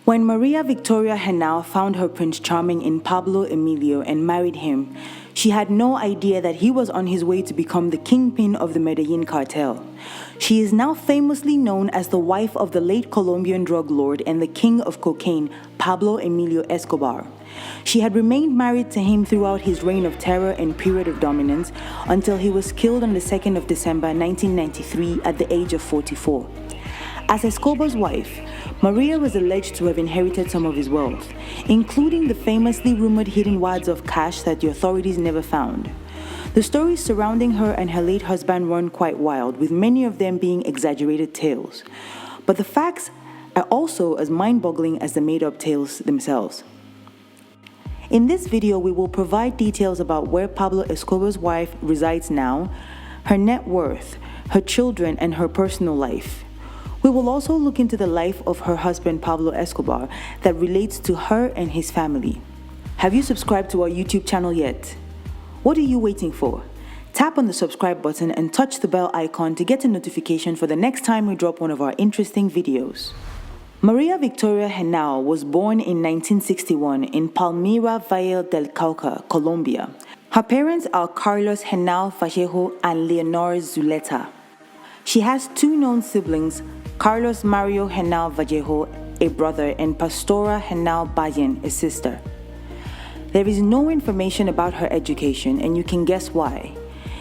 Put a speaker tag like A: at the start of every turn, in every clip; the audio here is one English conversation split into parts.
A: When Maria Victoria Henao found her Prince Charming in Pablo Emilio and married him, she had no idea that he was on his way to become the kingpin of the Medellin cartel. She is now famously known as the wife of the late Colombian drug lord and the king of cocaine, Pablo Emilio Escobar. She had remained married to him throughout his reign of terror and period of dominance until he was killed on the 2nd of December 1993 at the age of 44. As Escobar's wife, Maria was alleged to have inherited some of his wealth, including the famously rumored hidden wads of cash that the authorities never found. The stories surrounding her and her late husband run quite wild, with many of them being exaggerated tales. But the facts are also as mind-boggling as the made-up tales themselves. In this video, we will provide details about where Pablo Escobar's wife resides now, her net worth, her children, and her personal life. We will also look into the life of her husband Pablo Escobar that relates to her and his family. Have you subscribed to our YouTube channel yet? What are you waiting for? Tap on the subscribe button and touch the bell icon to get a notification for the next time we drop one of our interesting videos. Maria Victoria Henao was born in 1961 in Palmira Valle del Cauca, Colombia. Her parents are Carlos Henao Vallejo and Leonor Zuleta. She has two known siblings, Carlos Mario Henao Vallejo, a brother, and Pastora Henao Bayen, a sister. There is no information about her education, and you can guess why.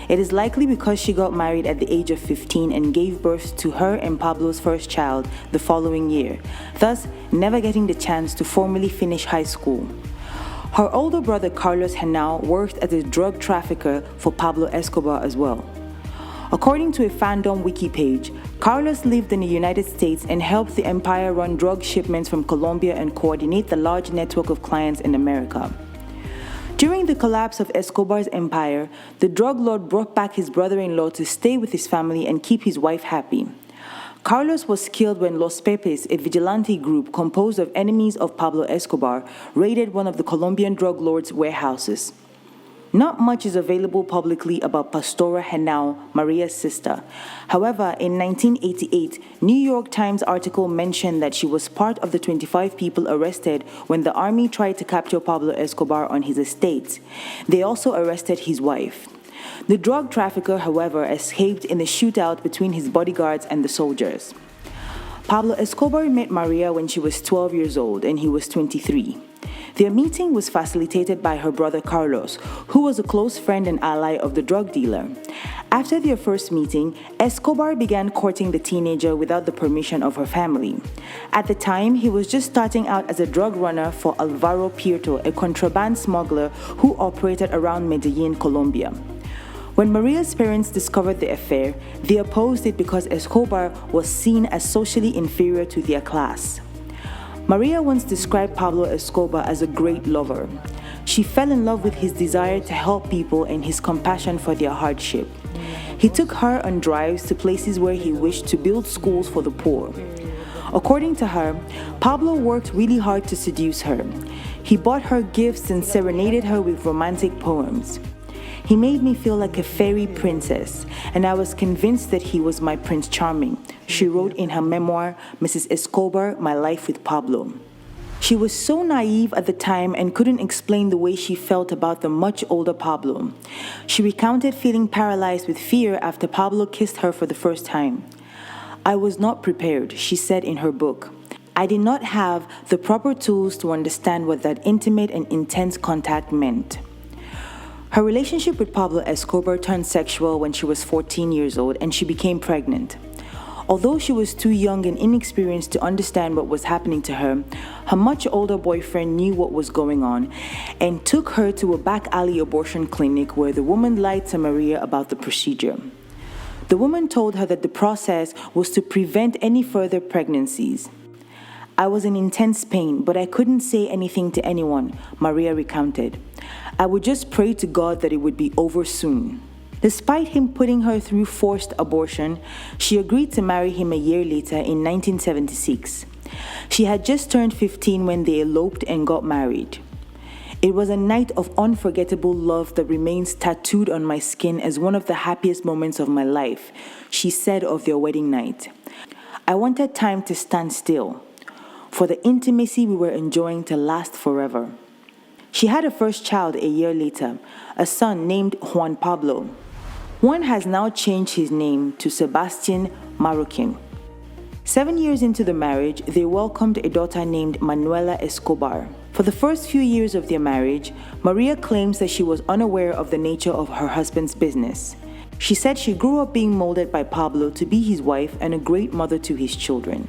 A: It is likely because she got married at the age of 15 and gave birth to her and Pablo's first child the following year, thus never getting the chance to formally finish high school. Her older brother Carlos Henao worked as a drug trafficker for Pablo Escobar as well. According to a fandom wiki page, Carlos lived in the United States and helped the empire run drug shipments from Colombia and coordinate the large network of clients in America. During the collapse of Escobar's empire, the drug lord brought back his brother-in-law to stay with his family and keep his wife happy. Carlos was killed when Los Pepes, a vigilante group composed of enemies of Pablo Escobar, raided one of the Colombian drug lord's warehouses. Not much is available publicly about Pastora Henao, Maria's sister. However, in 1988, New York Times article mentioned that she was part of the 25 people arrested when the army tried to capture Pablo Escobar on his estate. They also arrested his wife. The drug trafficker, however, escaped in a shootout between his bodyguards and the soldiers. Pablo Escobar met Maria when she was 12 years old and he was 23. Their meeting was facilitated by her brother Carlos, who was a close friend and ally of the drug dealer. After their first meeting, Escobar began courting the teenager without the permission of her family. At the time, he was just starting out as a drug runner for Alvaro Prieto, a contraband smuggler who operated around Medellin, Colombia. When Maria's parents discovered the affair, they opposed it because Escobar was seen as socially inferior to their class. Maria once described Pablo Escobar as a great lover. She fell in love with his desire to help people and his compassion for their hardship. He took her on drives to places where he wished to build schools for the poor. According to her, Pablo worked really hard to seduce her. He bought her gifts and serenaded her with romantic poems. He made me feel like a fairy princess, and I was convinced that he was my Prince Charming, she wrote in her memoir, Mrs. Escobar, My Life with Pablo. She was so naive at the time and couldn't explain the way she felt about the much older Pablo. She recounted feeling paralyzed with fear after Pablo kissed her for the first time. I was not prepared, she said in her book. I did not have the proper tools to understand what that intimate and intense contact meant. Her relationship with Pablo Escobar turned sexual when she was 14 years old and she became pregnant. Although she was too young and inexperienced to understand what was happening to her, her much older boyfriend knew what was going on and took her to a back alley abortion clinic where the woman lied to Maria about the procedure. The woman told her that the process was to prevent any further pregnancies. I was in intense pain, but I couldn't say anything to anyone, Maria recounted. I would just pray to God that it would be over soon. Despite him putting her through forced abortion, she agreed to marry him a year later in 1976. She had just turned 15 when they eloped and got married. It was a night of unforgettable love that remains tattooed on my skin as one of the happiest moments of my life, she said of their wedding night. I wanted time to stand still. for the intimacy we were enjoying to last forever. She had a first child a year later, a son named Juan Pablo. Juan has now changed his name to Sebastian Marroquin. 7 years into the marriage, they welcomed a daughter named Manuela Escobar. For the first few years of their marriage, Maria claims that she was unaware of the nature of her husband's business. She said she grew up being molded by Pablo to be his wife and a great mother to his children.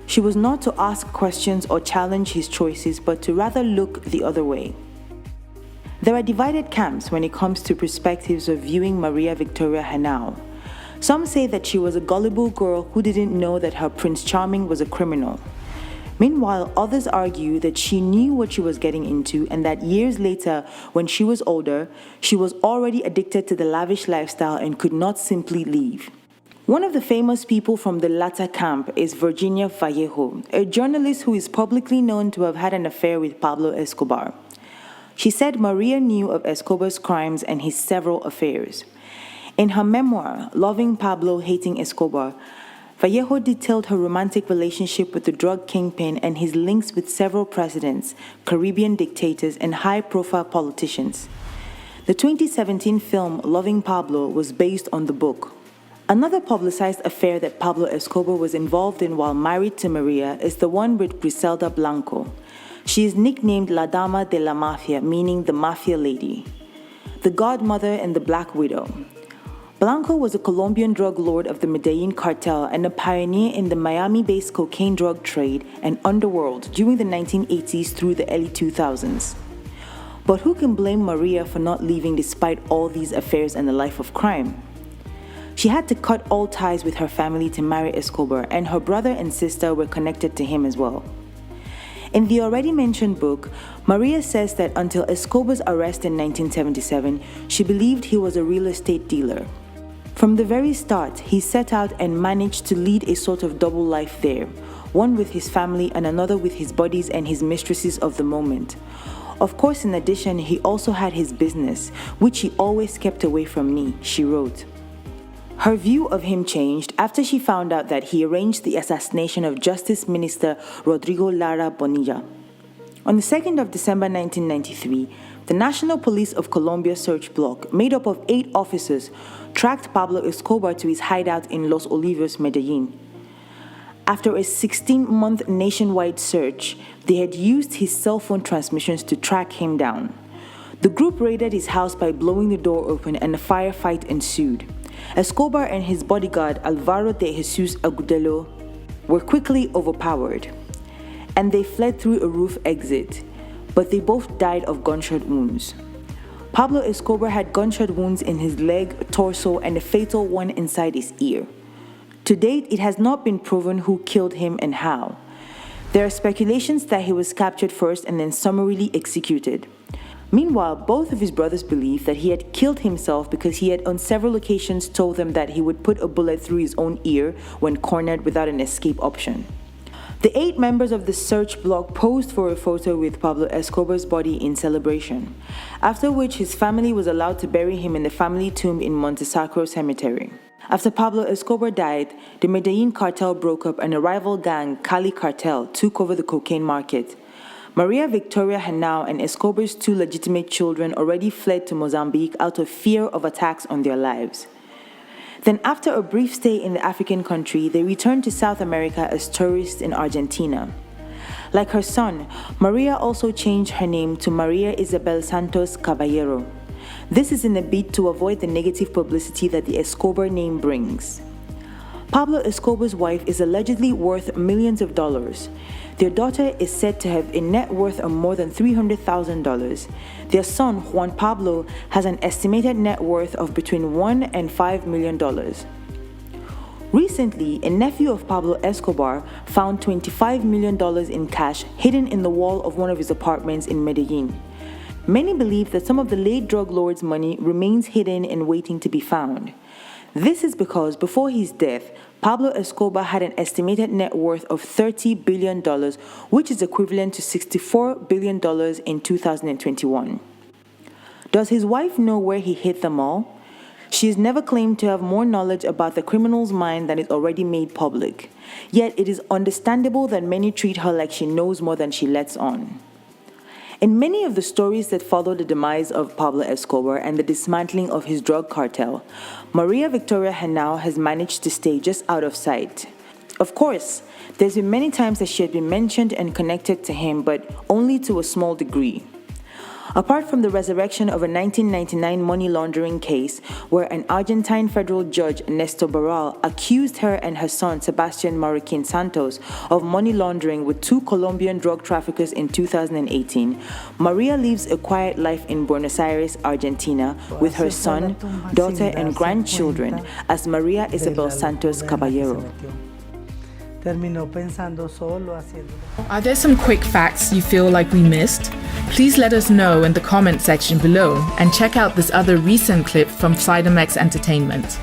A: She was not to ask questions or challenge his choices, but to rather look the other way. There are divided camps when it comes to perspectives of viewing Maria Victoria Henao. Some say that she was a gullible girl who didn't know that her Prince Charming was a criminal. Meanwhile, others argue that she knew what she was getting into and that years later, when she was older, she was already addicted to the lavish lifestyle and could not simply leave. One of the famous people from the latter camp is Virginia Vallejo, a journalist who is publicly known to have had an affair with Pablo Escobar. She said Maria knew of Escobar's crimes and his several affairs. In her memoir, Loving Pablo, Hating Escobar, Vallejo detailed her romantic relationship with the drug kingpin and his links with several presidents, Caribbean dictators, and high-profile politicians. The 2017 film Loving Pablo was based on the book. Another publicized affair that Pablo Escobar was involved in while married to Maria is the one with Griselda Blanco. She is nicknamed La Dama de la Mafia, meaning the Mafia Lady, the godmother and the Black Widow. Blanco was a Colombian drug lord of the Medellin cartel and a pioneer in the Miami-based cocaine drug trade and underworld during the 1980s through the early 2000s. But who can blame Maria for not leaving despite all these affairs and a life of crime? She had to cut all ties with her family to marry Escobar, and her brother and sister were connected to him as well. In the already mentioned book, Maria says that until Escobar's arrest in 1977, she believed he was a real estate dealer. From the very start, he set out and managed to lead a sort of double life there, one with his family and another with his buddies and his mistresses of the moment. Of course, in addition, he also had his business, which he always kept away from me, she wrote. Her view of him changed after she found out that he arranged the assassination of Justice Minister Rodrigo Lara Bonilla. On the 2nd of December 1993, the National Police of Colombia search block, made up of 8 officers, tracked Pablo Escobar to his hideout in Los Olivos, Medellin. After a 16-month nationwide search, they had used his cell phone transmissions to track him down. The group raided his house by blowing the door open, and a firefight ensued. Escobar and his bodyguard Alvaro de Jesus Agudelo were quickly overpowered, and they fled through a roof exit, but they both died of gunshot wounds. Pablo Escobar had gunshot wounds in his leg, torso, and a fatal one inside his ear. To date, it has not been proven who killed him and how. There are speculations that he was captured first and then summarily executed. Meanwhile, both of his brothers believe that he had killed himself because he had on several occasions told them that he would put a bullet through his own ear when cornered without an escape option. The 8 members of the search block posed for a photo with Pablo Escobar's body in celebration, after which his family was allowed to bury him in the family tomb in Montesacro Cemetery. After Pablo Escobar died, the Medellin cartel broke up and a rival gang, Cali Cartel, took over the cocaine market. Maria Victoria Henao and Escobar's 2 legitimate children already fled to Mozambique out of fear of attacks on their lives. Then, after a brief stay in the African country, they returned to South America as tourists in Argentina. Like her son, Maria also changed her name to Maria Isabel Santos Caballero. This is in a bid to avoid the negative publicity that the Escobar name brings. Pablo Escobar's wife is allegedly worth millions of dollars. Their daughter is said to have a net worth of more than $300,000. Their son, Juan Pablo, has an estimated net worth of between $1 and $5 million. Recently, a nephew of Pablo Escobar found $25 million in cash hidden in the wall of one of his apartments in Medellin. Many believe that some of the late drug lord's money remains hidden and waiting to be found. This is because before his death, Pablo Escobar had an estimated net worth of $30 billion, which is equivalent to $64 billion in 2021. Does his wife know where he hid them all? She has never claimed to have more knowledge about the criminal's mind than is already made public. Yet it is understandable that many treat her like she knows more than she lets on. In many of the stories that follow the demise of Pablo Escobar and the dismantling of his drug cartel, Maria Victoria Henao has managed to stay just out of sight. Of course, there's been many times that she had been mentioned and connected to him, but only to a small degree. Apart from the resurrection of a 1999 money laundering case where an Argentine federal judge, Néstor Barral, accused her and her son, Sebastián Marroquín Santos, of money laundering with 2 Colombian drug traffickers in 2018, Maria lives a quiet life in Buenos Aires, Argentina, with her son, daughter, and grandchildren as Maria Isabel Santos Caballero.
B: Are there some quick facts you feel like we missed? Please let us know in the comment section below and check out this other recent clip from Sidemex Entertainment.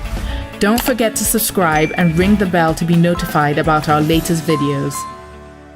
B: Don't forget to subscribe and ring the bell to be notified about our latest videos.